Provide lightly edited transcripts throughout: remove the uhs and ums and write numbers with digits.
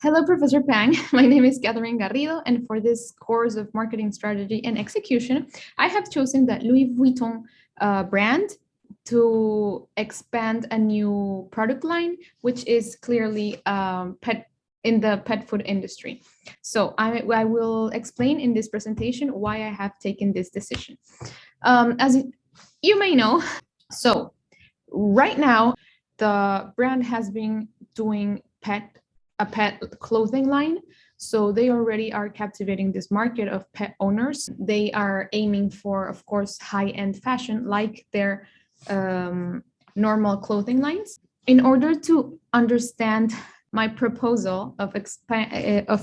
Hello, Professor Pang. My name is Garrido, and for this course of marketing strategy and execution, I have chosen the Louis Vuitton brand to expand a new product line, which is clearly pet in the pet food industry. So I will explain in this presentation why I have taken this decision. As you may know, so right now, the brand has been doing a pet clothing line. So they already are captivating this market of pet owners. They are aiming for, of course, high-end fashion like their normal clothing lines. In order to understand my proposal of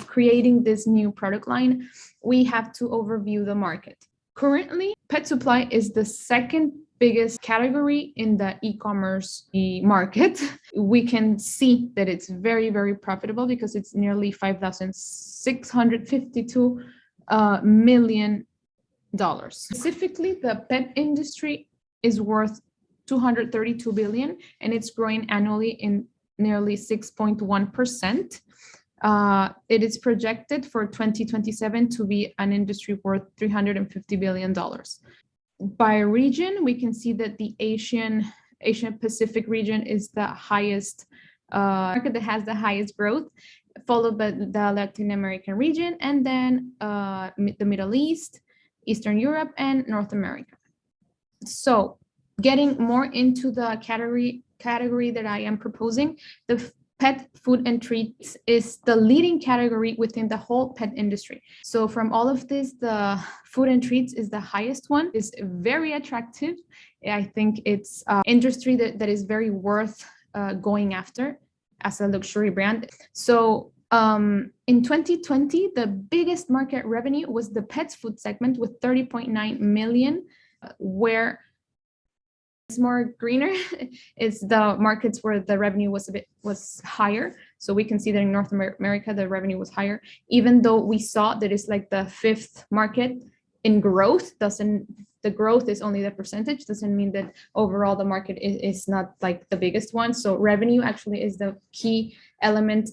creating this new product line, we have to overview the market. Currently, pet supply is the second biggest category in the e-commerce market. We can see that it's very, very profitable because it's nearly $5,652 million. Specifically, the pet industry is worth 232 billion, and it's growing annually in nearly 6.1%. It is projected for 2027 to be an industry worth $350 billion. By region, we can see that the Asian Pacific region is the highest market that has the highest growth, followed by the Latin American region, and then the Middle East, Eastern Europe, and North America. So getting more into the category that I am proposing, the pet food and treats is the leading category within the whole pet industry. So from all of this, the food and treats is the highest one. It's very attractive. I think it's an industry that is very worth going after as a luxury brand. So in 2020, the biggest market revenue was the pet food segment with 30.9 million, where it's more greener is the markets where the revenue was higher. So we can see that in North America, the revenue was higher, even though we saw that it's like the fifth market in growth. The growth is only the percentage, doesn't mean that overall the market is not like the biggest one. So revenue actually is the key element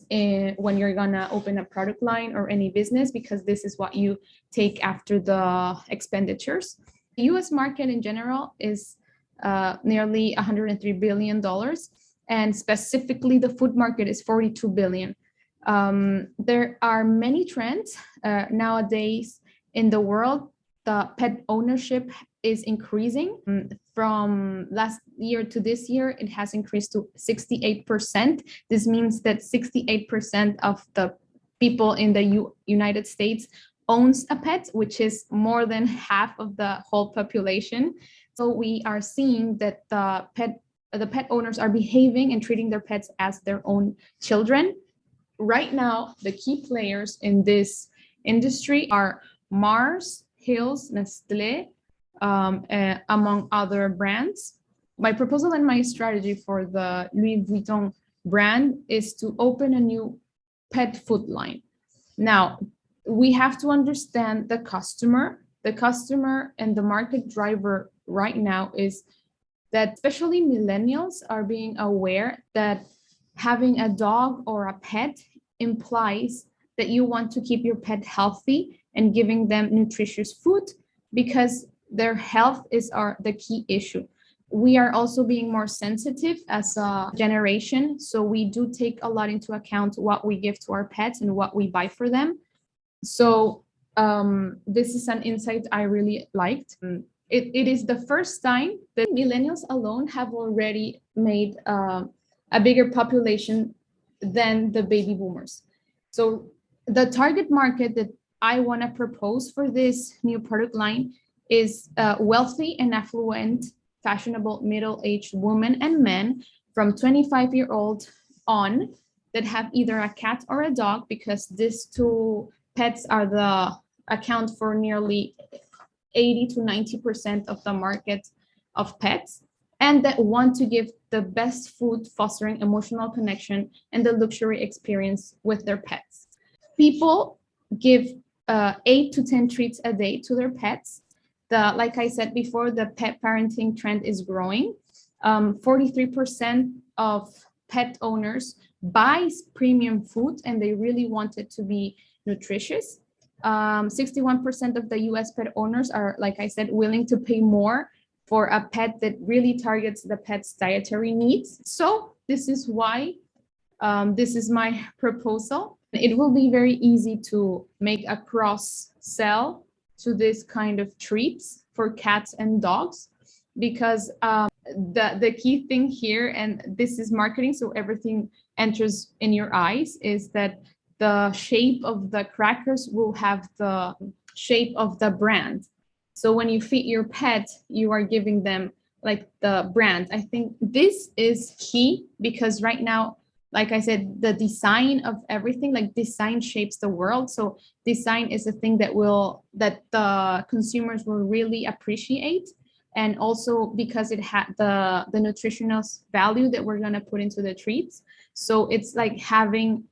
when you're gonna open a product line or any business, because this is what you take after the expenditures. The US market in general is nearly $103 billion, and specifically the food market is $42 billion. There are many trends nowadays in the world. The pet ownership is increasing. From last year to this year, it has increased to 68%. This means that 68% of the people in the United States owns a pet, which is more than half of the whole population. So we are seeing that the pet owners are behaving and treating their pets as their own children. Right now, the key players in this industry are Mars, Hills, Nestlé, among other brands. My proposal and my strategy for the Louis Vuitton brand is to open a new pet food line. Now, we have to understand the customer. The customer and the market driver right now is that especially millennials are being aware that having a dog or a pet implies that you want to keep your pet healthy and giving them nutritious food, because their health is the key issue. We are also being more sensitive as a generation, so we do take a lot into account what we give to our pets and what we buy for them. So this is an insight I really liked. It is the first time that millennials alone have already made a bigger population than the baby boomers. So the target market that I want to propose for this new product line is wealthy and affluent, fashionable middle-aged women and men from 25-year-old on that have either a cat or a dog, because these two pets account for nearly 80 to 90% of the market of pets, and that want to give the best food, fostering emotional connection and the luxury experience with their pets. People give 8 to 10 treats a day to their pets. Like I said before, the pet parenting trend is growing. 43% of pet owners buys premium food and they really want it to be nutritious. 61% of the US pet owners are, like I said, willing to pay more for a pet that really targets the pet's dietary needs. So this is why this is my proposal. It will be very easy to make a cross sell to this kind of treats for cats and dogs, because the key thing here, and this is marketing, so everything enters in your eyes, is that the shape of the crackers will have the shape of the brand. So when you feed your pet, you are giving them like the brand. I think this is key, because right now, like I said, the design of everything, like design shapes the world. So design is a thing that the consumers will really appreciate. And also because it had the nutritional value that we're gonna put into the treats. So it's like having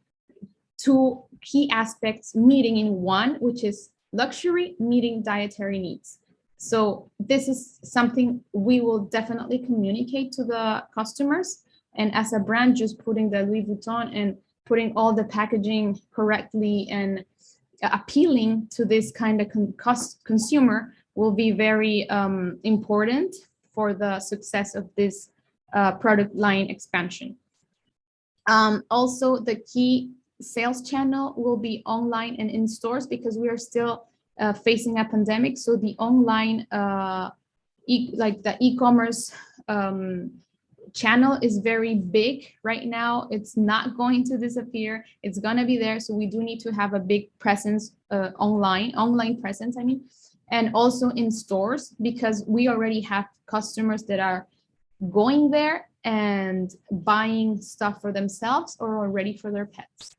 two key aspects meeting in one, which is luxury meeting dietary needs. So this is something we will definitely communicate to the customers. And as a brand, just putting the Louis Vuitton and putting all the packaging correctly and appealing to this kind of consumer will be very important for the success of this product line expansion. Also, the key sales channel will be online and in stores, because we are still facing a pandemic. So the online, like the e-commerce channel is very big right now. It's not going to disappear. It's going to be there. So we do need to have a big presence online presence, I mean, and also in stores, because we already have customers that are going there and buying stuff for themselves or already for their pets.